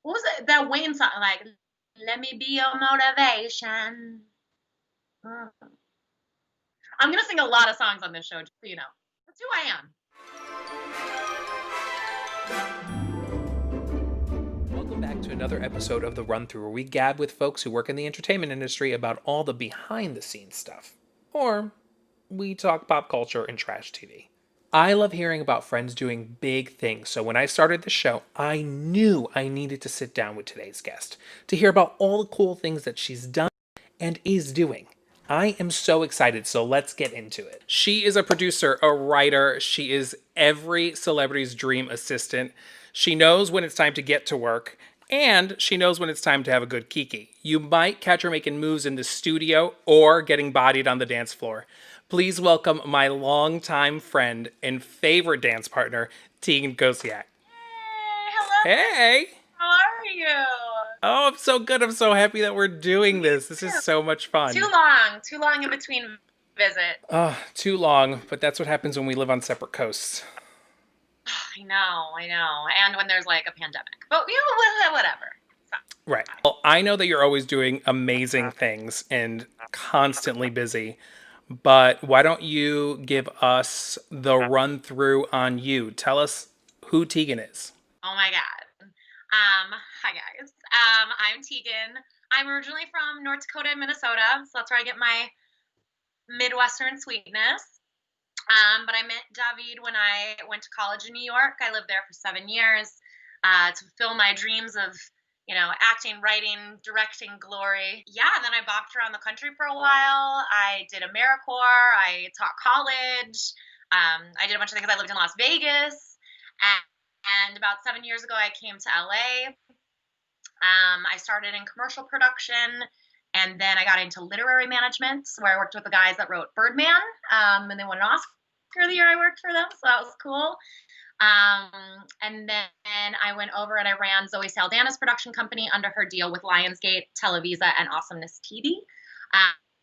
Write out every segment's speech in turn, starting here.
what was it? That Wayne song, like, let me be your motivation. Mm. I'm gonna sing a lot of songs on this show, just so you know. That's who I am. Welcome back to another episode of The Run Through, where we gab with folks who work in the entertainment industry about all the behind-the-scenes stuff. Or we talk pop culture and trash TV. I love hearing about friends doing big things, so when I started the show, I knew I needed to sit down with today's guest to hear about all the cool things that she's done and is doing. I am so excited, so let's get into it. She is a producer, a writer. She is every celebrity's dream assistant. She knows when it's time to get to work, and she knows when it's time to have a good kiki. You might catch her making moves in the studio or getting bodied on the dance floor. Please welcome my longtime friend and favorite dance partner, Tiegen Kosiak. Hey, hello. Hey! How are you? Oh, I'm so good. I'm so happy that we're doing this. This is so much fun. Too long in between visits. Oh, too long, but that's what happens when we live on separate coasts. I know. And when there's like a pandemic. But, you know, whatever. Right. Well, I know that you're always doing amazing things and constantly busy, but why don't you give us the run through on you? Tell us who Tiegen is. Oh my God. Hi guys. I'm Tiegen. I'm originally from North Dakota and Minnesota, so that's where I get my Midwestern sweetness. But I met David when I went to college in New York. I lived there for 7 years to fulfill my dreams of, acting, writing, directing glory. Yeah, and then I bopped around the country for a while. I did AmeriCorps. I taught college. I did a bunch of things. I lived in Las Vegas. And about 7 years ago, I came to LA. I started in commercial production. And then I got into literary management, where I worked with the guys that wrote Birdman. And they won an Oscar the year I worked for them, so that was cool. And then I went over and I ran Zoe Saldana's production company under her deal with Lionsgate, Televisa, and Awesomeness TV.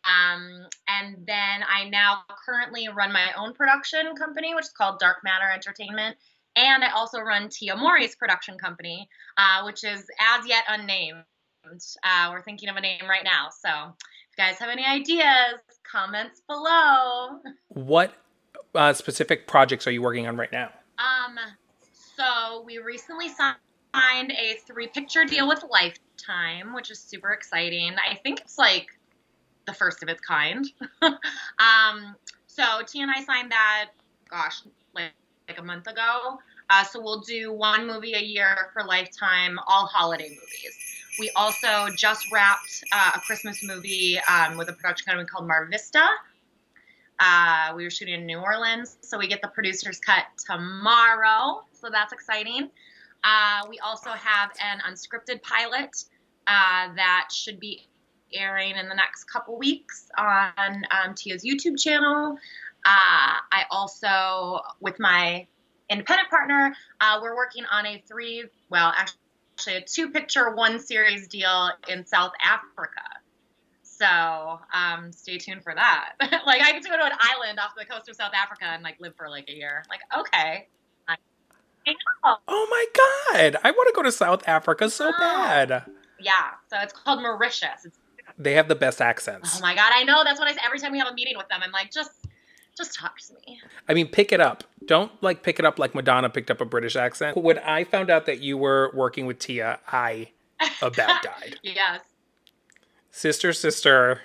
And then I now currently run my own production company, which is called Dark Matter Entertainment. And I also run Tia Mori's production company, which is as yet unnamed. We're thinking of a name right now. So if you guys have any ideas, comments below. What specific projects are you working on right now? So we recently signed a 3-picture deal with Lifetime, which is super exciting. I think it's like the first of its kind. So Tia and I signed that, like a month ago. So we'll do 1 movie a year for Lifetime, all holiday movies. We also just wrapped a Christmas movie with a production company called Mar Vista. We were shooting in New Orleans, so we get the producer's cut tomorrow, so that's exciting. We also have an unscripted pilot that should be airing in the next couple weeks on Tia's YouTube channel. I also, with my independent partner, we're working on a 2-picture, 1-series deal in South Africa. So stay tuned for that. Like, I get to go to an island off the coast of South Africa and like live for like a year. Like, okay. I know. Oh my God. I want to go to South Africa so bad. Yeah. So it's called Mauritius. They have the best accents. Oh my God. I know. That's what I say every time we have a meeting with them. I'm like, just talk to me. I mean, pick it up. Don't pick it up like Madonna picked up a British accent. When I found out that you were working with Tia, I about died. Yes. Sister.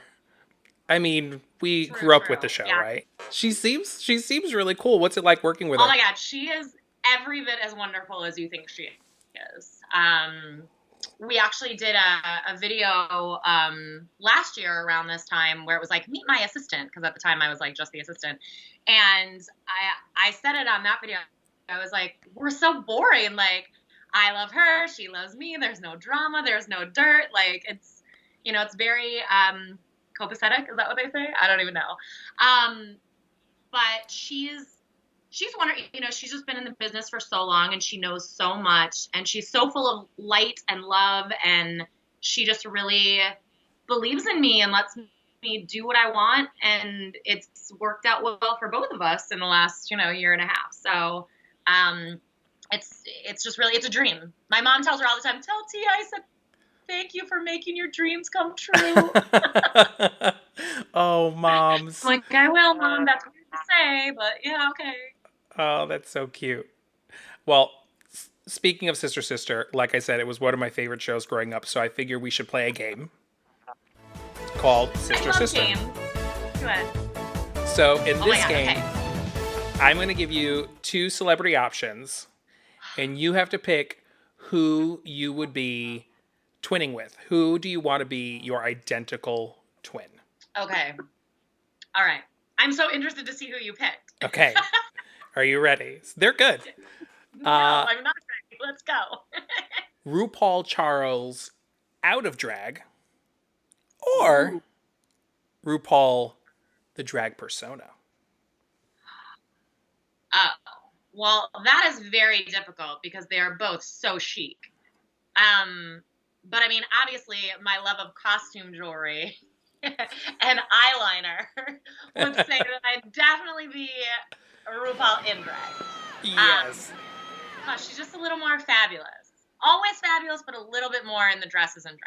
I mean, we grew up with the show, yeah. Right? She seems really cool. What's it like working with her? Oh my God, she is every bit as wonderful as you think she is. We actually did a video last year around this time where it was like, meet my assistant, because at the time I was like just the assistant. And I said it on that video. I was like, we're so boring. Like, I love her, she loves me. There's no drama, there's no dirt. Like, it's, it's very copacetic. Is that what they say? I don't even know. But she's wonderful. She's just been in the business for so long, and she knows so much, and she's so full of light and love, and she just really believes in me and lets me do what I want, and it's worked out well for both of us in the last, year and a half. So it's it's just really, it's a dream. My mom tells her all the time, tell Tia I said thank you for making your dreams come true. Oh, I'm moms. like, I will, Mom. That's weird to say, but yeah, okay. Oh, that's so cute. Well, speaking of Sister Sister, like I said, it was one of my favorite shows growing up, so I figure we should play a game called I Sister love Sister. games. Do it. So in Oh my this God, game, okay. I'm going to give you two celebrity options, and you have to pick who you would be twinning with. Who do you want to be your identical twin? Okay. All right. I'm so interested to see who you picked. Okay. Are you ready? They're good. No, I'm not ready. Let's go. RuPaul Charles out of drag or Ooh. RuPaul the drag persona? Oh, well, that is very difficult because they are both so chic. But I mean, obviously, my love of costume jewelry and eyeliner would say that I'd definitely be a RuPaul in drag. Yes. Gosh, she's just a little more fabulous. Always fabulous, but a little bit more in the dresses and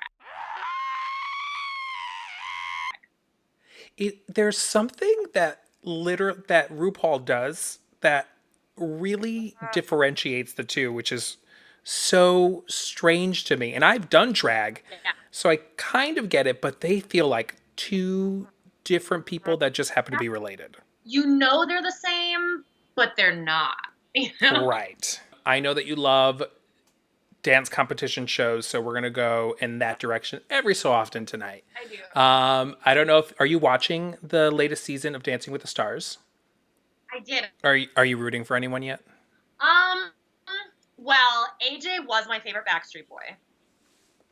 drag. There's something that that RuPaul does that really differentiates the two, which is so strange to me. And I've done drag, Yeah. so I kind of get it, but they feel like two different people that just happen to be related. You know they're the same, but they're not. You know? Right. I know that you love dance competition shows, so we're gonna go in that direction every so often tonight. I do. I don't know if are you watching the latest season of Dancing with the Stars? I did. Are you rooting for anyone yet? Um, well, AJ was my favorite Backstreet Boy.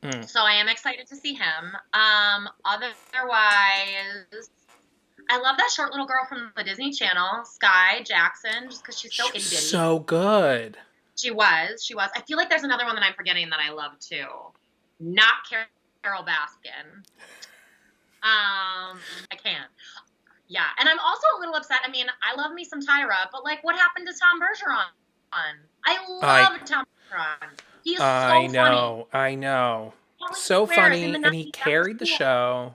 Mm. So I am excited to see him. Otherwise, I love that short little girl from the Disney Channel, Sky Jackson, just because she's so itty bitty. So good. She was. I feel like there's another one that I'm forgetting that I love too. Not Carol Baskin. I can't. Yeah, and I'm also a little upset. I mean, I love me some Tyra, but like, what happened to Tom Bergeron? I love Tom Bergeron. He's so funny. I know. Totally So swear, in funny, the and he 90s, that was carried the cool. show.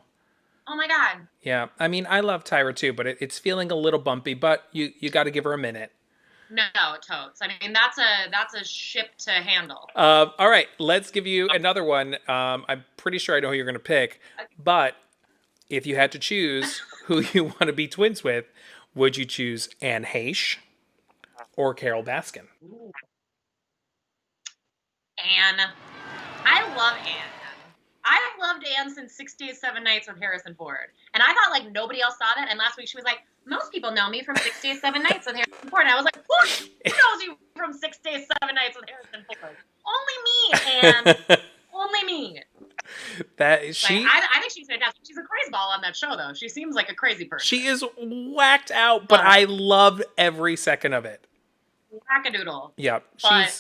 Oh my God. Yeah, I mean, I love Tyra too, but it's feeling a little bumpy. But you got to give her a minute. No, totes. I mean, that's a ship to handle. All right, let's give you another one. I'm pretty sure I know who you're going to pick, but if you had to choose who you want to be twins with, would you choose Anne Heche or Carol Baskin? Ooh. Anne. I love Anne. I've loved Anne since 6 Days, 7 Nights with Harrison Ford. And I thought like nobody else saw that. And last week she was like, most people know me from 6 Days, 7 Nights with Harrison Ford. And I was like, who knows you from 6 Days, 7 Nights with Harrison Ford? Only me, Anne. Only me. That is she. Like, I think she's fantastic. She's a crazy ball on that show, though. She seems like a crazy person. She is whacked out, but I loved every second of it. Wackadoodle. Yeah,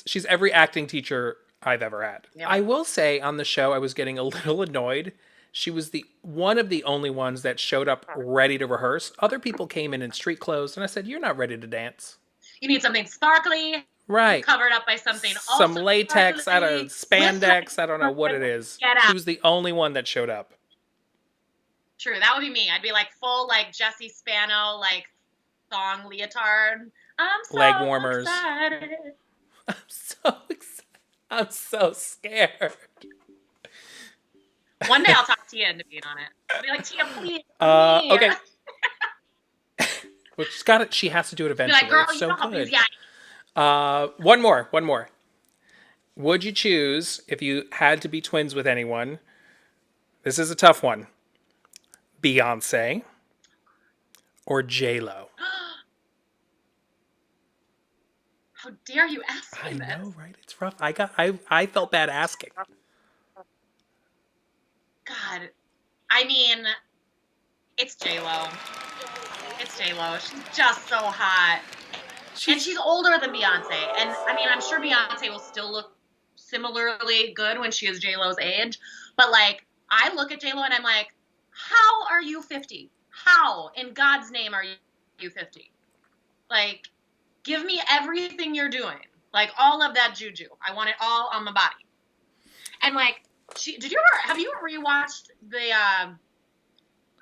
she's every acting teacher I've ever had. Yep. I will say on the show I was getting a little annoyed. She was the one of the only ones that showed up ready to rehearse. Other people came in street clothes, and I said, "You're not ready to dance. You need something sparkly, right? Covered up by something. Some latex, I don't spandex. I don't know what it is." She was the only one that showed up. True, that would be me. I'd be like full like Jessie Spano like thong leotard. I'm so leg warmers. Excited. I'm so excited. I'm so scared. One day I'll talk Tia into being on it. I'll be like, Tia, please. Okay. Well, she's got it. She has to do it eventually. Like, girl, it's so good. Yeah. One more. Would you choose if you had to be twins with anyone? This is a tough one. Beyonce or J-Lo? How dare you ask me this? I know, right? It's rough. I felt bad asking. God. I mean, it's J-Lo. It's J-Lo. She's just so hot. And she's older than Beyonce. And I mean, I'm sure Beyonce will still look similarly good when she is J-Lo's age. But like, I look at J-Lo and I'm like, how are you 50? How in God's name are you 50? Like, give me everything you're doing. Like all of that juju. I want it all on my body. And like, have you rewatched the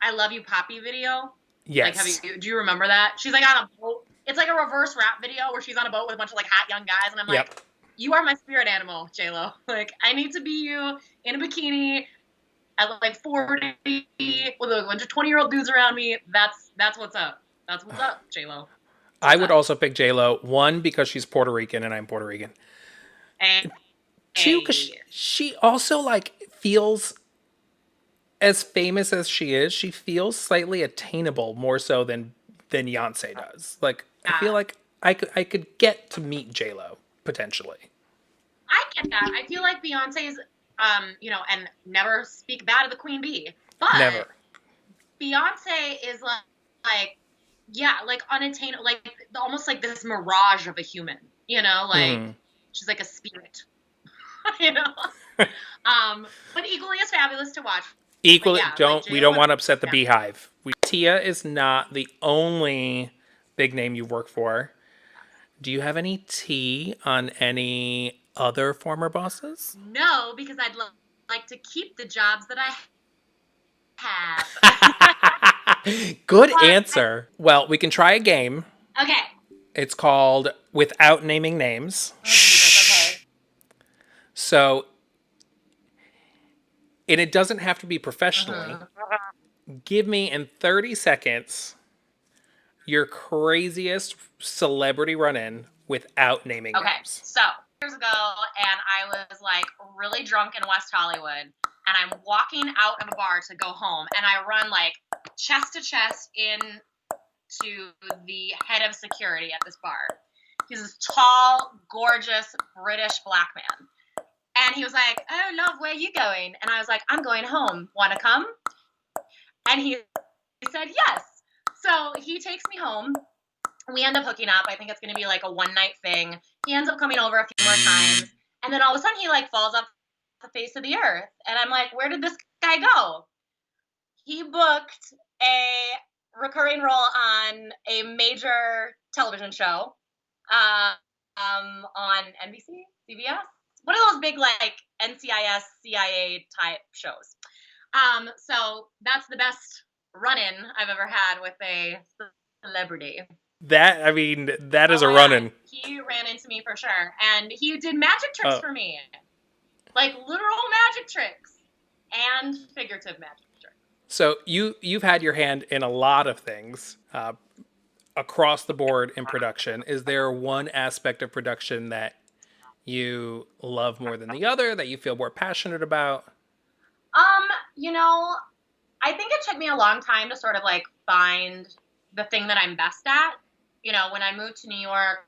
I Love You Poppy video? Like, Yes. do you remember that? She's like on a boat. It's like a reverse rap video where she's on a boat with a bunch of like hot young guys. And I'm Yep. like, you are my spirit animal, J-Lo. Like, I need to be you in a bikini at like 40 with a bunch of 20-year-old dudes around me. That's what's up. That's what's up, J-Lo. I would also pick J-Lo. One, because she's Puerto Rican and I'm Puerto Rican. Hey, Two, because she also like feels, as famous as she is, she feels slightly attainable more so than Beyonce does. Like, I feel like I could get to meet J-Lo potentially. I get that. I feel like Beyonce's, and never speak bad of the Queen Bee, but Never. Beyonce is like, yeah, like unattainable, like almost like this mirage of a human, like she's like a spirit, you know. But equally as fabulous to watch. Equally, Yeah, we don't want to upset the beehive. Tia is not the only big name you work for. Do you have any tea on any other former bosses? No, because I'd like to keep the jobs that I have. Good answer. Well, we can try a game. Okay. It's called Without Naming Names. Oh, Jesus, okay. So, and it doesn't have to be professionally. Give me in 30 seconds your craziest celebrity run-in without naming names. Okay, so years ago, and I was like really drunk in West Hollywood, and I'm walking out of a bar to go home, and I run like chest to chest into the head of security at this bar. He's this tall, gorgeous British black man. And he was like, "Oh, love, where are you going?" And I was like, "I'm going home. Want to come?" And he said, "Yes." So he takes me home. We end up hooking up. I think it's going to be like a one-night thing. He ends up coming over a few more times. And then all of a sudden he like falls off the face of the earth. And I'm like, where did this guy go? He booked a recurring role on a major television show on NBC, CBS. One of those big like NCIS, CIA type shows. So that's the best run-in I've ever had with a celebrity. That is a run-in. He ran into me for sure. And he did magic tricks for me. Like literal magic tricks and figurative magic tricks. So you've had your hand in a lot of things across the board in production. Is there one aspect of production that you love more than the other, that you feel more passionate about? I think it took me a long time to sort of like find the thing that I'm best at. When I moved to New York,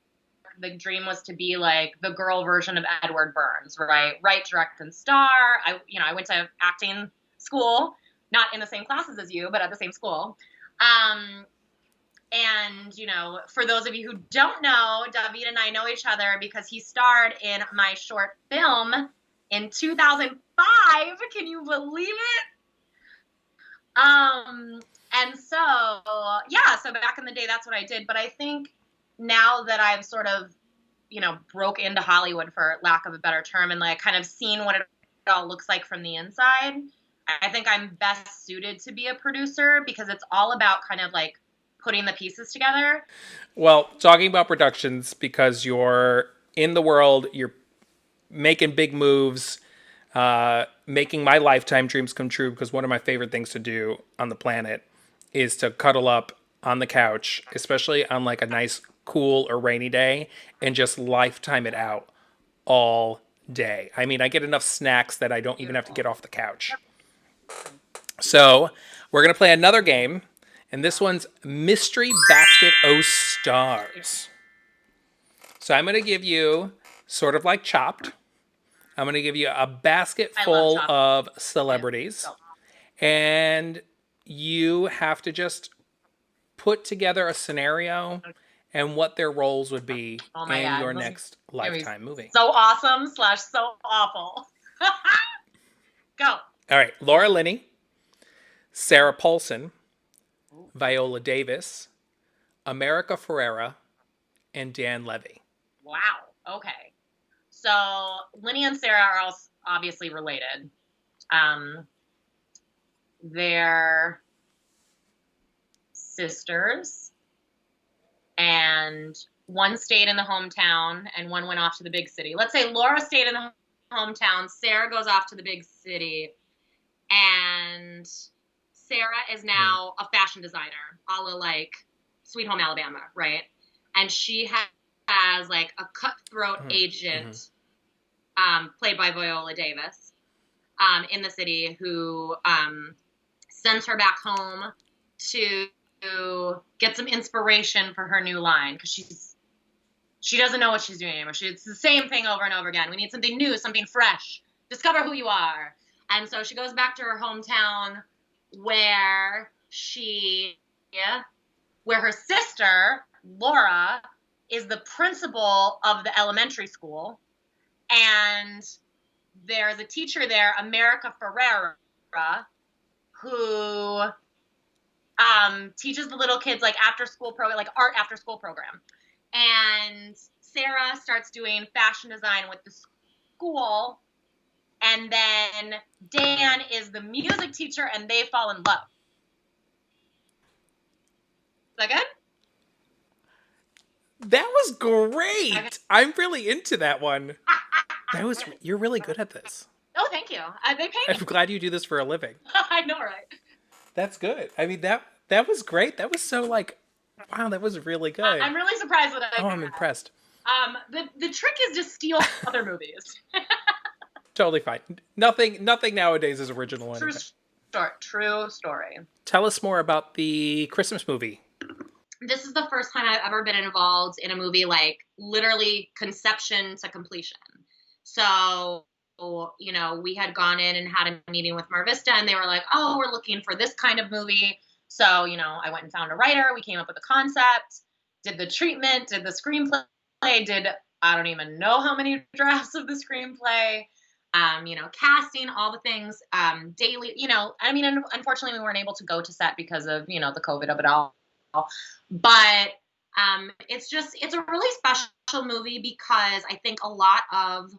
the dream was to be like the girl version of Edward Burns, right? Write, direct, and star. I went to acting school, not in the same classes as you, but at the same school. And, for those of you who don't know, David and I know each other because he starred in my short film in 2005. Can you believe it? And so back in the day, that's what I did. But I think now that I've sort of, broke into Hollywood, for lack of a better term, and like kind of seen what it all looks like from the inside, I think I'm best suited to be a producer because it's all about kind of like putting the pieces together. Well, talking about productions, because you're in the world, you're making big moves, making my lifetime dreams come true, because one of my favorite things to do on the planet is to cuddle up on the couch, especially on like a nice, cool or rainy day, and just lifetime it out all day. I get enough snacks that I don't even have to get off the couch. So we're going to play another game, and this one's Mystery Basket O Stars. So I'm going to give you, sort of like Chopped, I'm going to give you a basket full of celebrities, and you have to just put together a scenario and what their roles would be in your next Lifetime movie. So awesome / so awful. Go. All right. Laura Linney, Sarah Paulson, Viola Davis, America Ferrera, and Dan Levy. Wow. Okay. So Lenny and Sarah are also obviously related. Um, they're sisters, and one stayed in the hometown and one went off to the big city. Let's say Laura stayed in the hometown, Sarah goes off to the big city, and Sarah is Mm, now a fashion designer, a la like Sweet Home Alabama, right? And she has like a cutthroat mm, mm. agent, played by Viola Davis, in the city, who sends her back home to get some inspiration for her new line, because she doesn't know what she's doing anymore. It's the same thing over and over again. We need something new, something fresh. Discover who you are. And so she goes back to her hometown, where she, yeah, where her sister Laura is the principal of the elementary school, and there's a teacher there, America Ferrera, who teaches the little kids like after school program, like art after school program. And Sarah starts doing fashion design with the school, and then Dan is the music teacher, and they fall in love. Is that good? That was Okay. great. I'm really into that one. You're really good at this. Oh, thank you. They pay I'm me. glad you do this for a living. I know, right? That's good. I mean that was great. That was so like wow, that was really good. I'm really surprised that I Oh, did I'm that. impressed. The trick is to steal other movies. Totally fine. Nothing nowadays is original True anyway. story. True story. Tell us more about the Christmas movie. This is the first time I've ever been involved in a movie, like literally conception to completion. So, we had gone in and had a meeting with Mar Vista, and they were like, "Oh, we're looking for this kind of movie." So, I went and found a writer. We came up with a concept, did the treatment, did the screenplay, did I don't even know how many drafts of the screenplay. Casting, all the things, daily, I mean, unfortunately we weren't able to go to set because of, the COVID of it all. But it's a really special movie because I think a lot of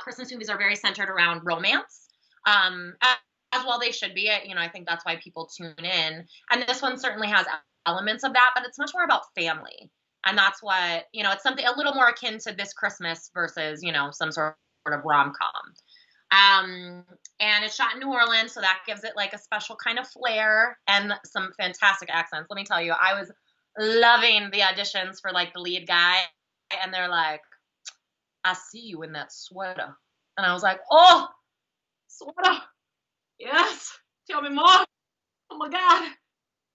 Christmas movies are very centered around romance, as well they should be. I think that's why people tune in. And this one certainly has elements of that, but it's much more about family. And that's what, it's something a little more akin to This Christmas versus, some sort of rom com. And it's shot in New Orleans, so that gives it like a special kind of flair and some fantastic accents. Let me tell you, I was loving the auditions for like the lead guy, and they're like, "I see you in that sweater," and I was like, "Oh, sweater, yes, tell me more." Oh my god.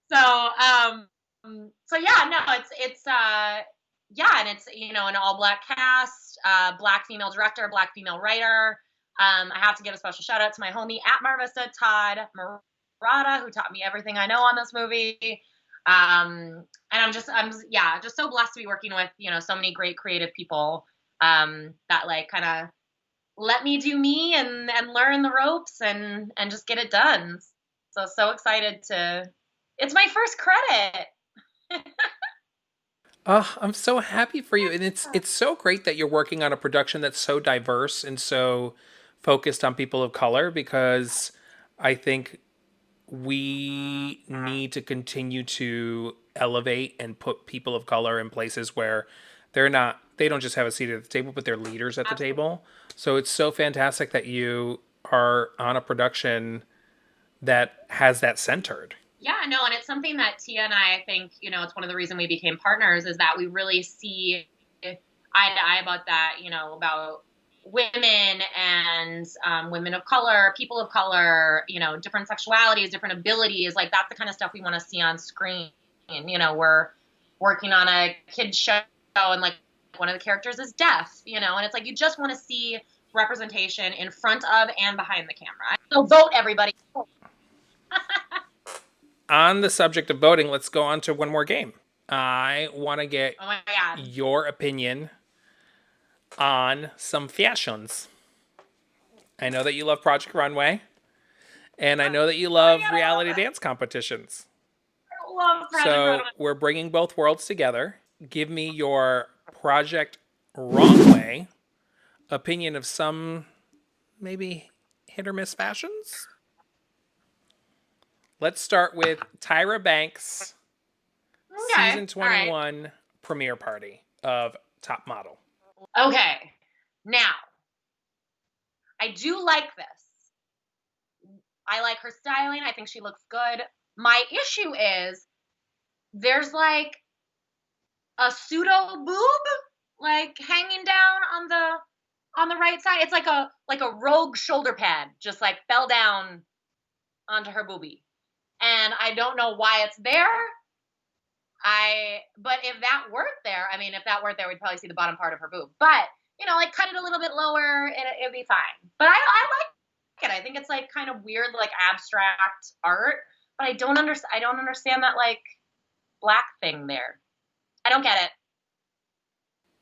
So yeah, no, it's yeah, and it's an all black cast, black female director, black female writer. I have to give a special shout out to my homie at Mar Vista, Todd Murata, who taught me everything I know on this movie. And I'm just so blessed to be working with so many great creative people, that like kind of let me do me and learn the ropes and just get it done. So excited to. It's my first credit. Oh, I'm so happy for you. And it's so great that you're working on a production that's so diverse and so focused on people of color because I think we need to continue to elevate and put people of color in places where they don't just have a seat at the table, but they're leaders at the Absolutely. table. So it's so fantastic that you are on a production that has that centered. Yeah, no, and it's something that Tia and I think, it's one of the reasons we became partners, is that we really see eye to eye about that, about women and women of color, people of color, different sexualities, different abilities. Like that's the kind of stuff we want to see on screen. We're working on a kids show, and like one of the characters is deaf, and it's like you just want to see representation in front of and behind the camera. So vote, everybody. Oh On the subject of voting, let's go on to one more game. I want to get my god. your opinion on some fashions. I know that you love Project Runway, and I know that you Oh my love god, I love reality it. dance competitions. I love Project So Runway. we're bringing both worlds together. Give me your Project wrong way, opinion of some maybe hit or miss fashions. Let's start with Tyra Banks' Okay. season All right. 21 premiere party of Top Model. Okay. Now, I do like this. I like her styling. I think she looks good. My issue is there's like a pseudo boob like hanging down on the right side. It's like a rogue shoulder pad just like fell down onto her boobie. And I don't know why it's there. But if that weren't there, I mean, if that weren't there, we'd probably see the bottom part of her boob. But like cut it a little bit lower, it'd be fine. But I like it. I think it's like kind of weird, like abstract art. But I don't understand that like black thing there. I don't get it.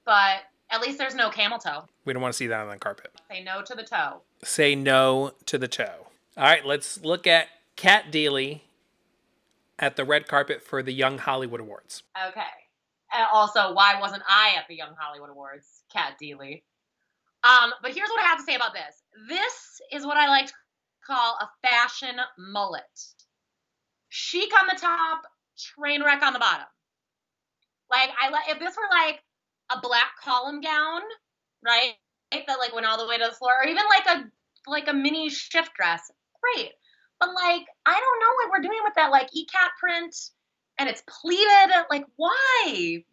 But at least there's no camel toe. We don't want to see that on the carpet. Say no to the toe. Say no to the toe. All right, let's look at Kat Deely at the red carpet for the Young Hollywood Awards. Okay. And also, why wasn't I at the Young Hollywood Awards? Kat Deely. But here's what I have to say about this. This is what I like to call a fashion mullet. Chic on the top, train wreck on the bottom. Like if this were like a black column gown, right? That like went all the way to the floor, or even like a mini shift dress, great. But like I don't know what we're doing with that like ECAT print, and it's pleated. Like why?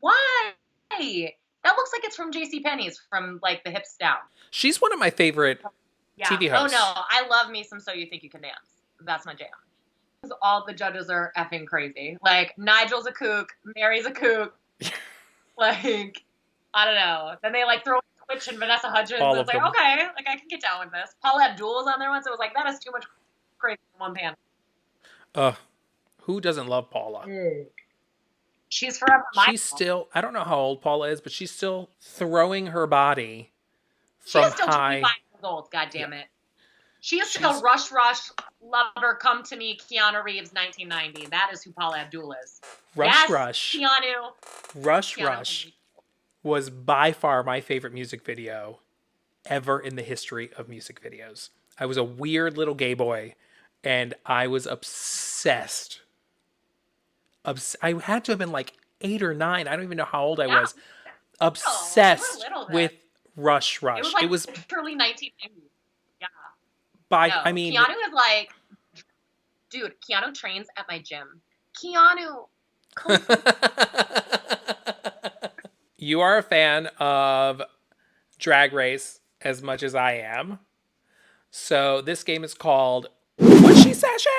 That looks like it's from JCPenney's from like the hips down. She's one of my favorite TV hosts. Oh no, I love me some So You Think You Can Dance. That's my jam. All the judges are effing crazy. Like Nigel's a kook, Mary's a kook. Like I don't know. Then they like throw Twitch and Vanessa Hudgens. All And of it's like them. okay, like I can get down with this. Paula Abdul was on there once. It was like that is too much crazy in one pan. Who doesn't love Paula? She's forever my She's still, I don't know how old Paula is, but she's still throwing her body from She's still high. 25 years old, God damn it. She used to go rush, lover, come to me, Keanu Reeves, 1990. That is who Paula Abdul is. Rush. Keanu. Rush was by far my favorite music video ever in the history of music videos. I was a weird little gay boy, and I was obsessed. I had to have been like 8 or 9. I don't even know how old I was. Obsessed with Rush. It was like early 1990s. Yeah. I mean, Keanu is like, dude, Keanu trains at my gym. Keanu. You are a fan of Drag Race as much as I am. So this game is called What's She Sashay?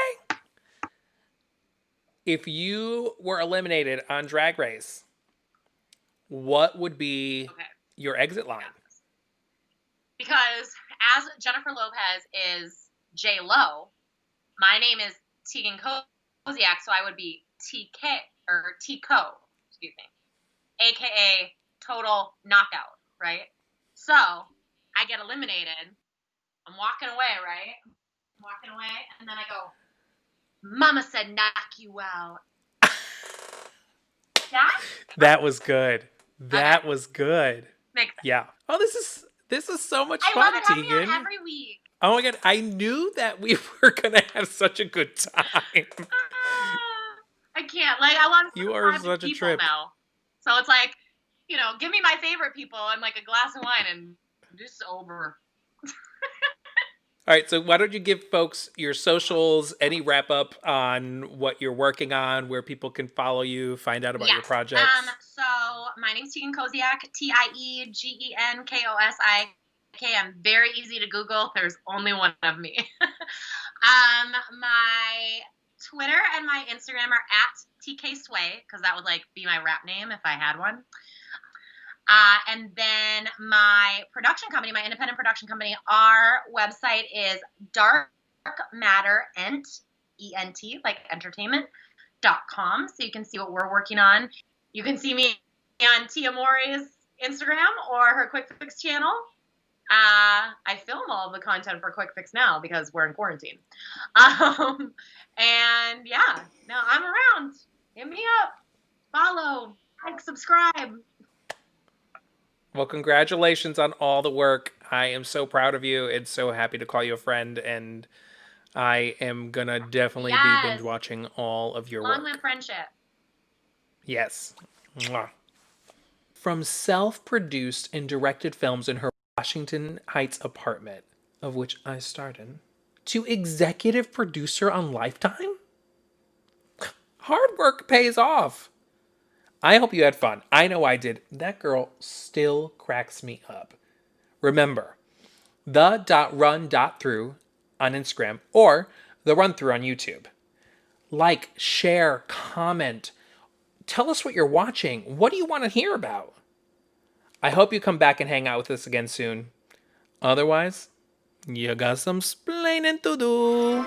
If you were eliminated on Drag Race, what would be your exit line? Because as Jennifer Lopez is J-Lo, my name is Tiegen Kosiak, so I would be TK, or T-Co, excuse me, a.k.a. Total Knockout, right? So, I get eliminated. I'm walking away, right? I'm walking away, and then I go, Mama said knock you out. That was good. That was good. Makes sense. Yeah. Oh, this is so much I fun, love it having you Tiegen. on every week. Oh my god, I knew that we were gonna have such a good time. I can't. Like, I want to. You are such a trip now. So it's like, give me my favorite people and like a glass of wine and just over. All right, so why don't you give folks your socials, any wrap up on what you're working on, where people can follow you, find out about your projects. So my name's Tiegen Kosiak, Tiegenkosiak. I'm very easy to Google. There's only one of me. My Twitter and my Instagram are at TKSway, because that would like be my rap name if I had one. And then my production company, my independent production company, our website is Dark Matter Ent, E-N-T, like entertainment.com. So you can see what we're working on. You can see me on Tia Mori's Instagram or her Quick Fix channel. I film all of the content for Quick Fix now because we're in quarantine. And yeah, no, I'm around. Hit me up. Follow, like, subscribe. Well, congratulations on all the work. I am so proud of you and so happy to call you a friend. And I am going to definitely be binge Yes. watching all of your Long live work. friendship. Yes. Mwah. From self produced and directed films in her Washington Heights apartment, of which I starred in, to executive producer on Lifetime? Hard work pays off. I hope you had fun. I know I did. That girl still cracks me up. Remember, the.run.through on Instagram or the run through on YouTube. Like, share, comment. Tell us what you're watching. What do you want to hear about? I hope you come back and hang out with us again soon. Otherwise, you got some splaining to do.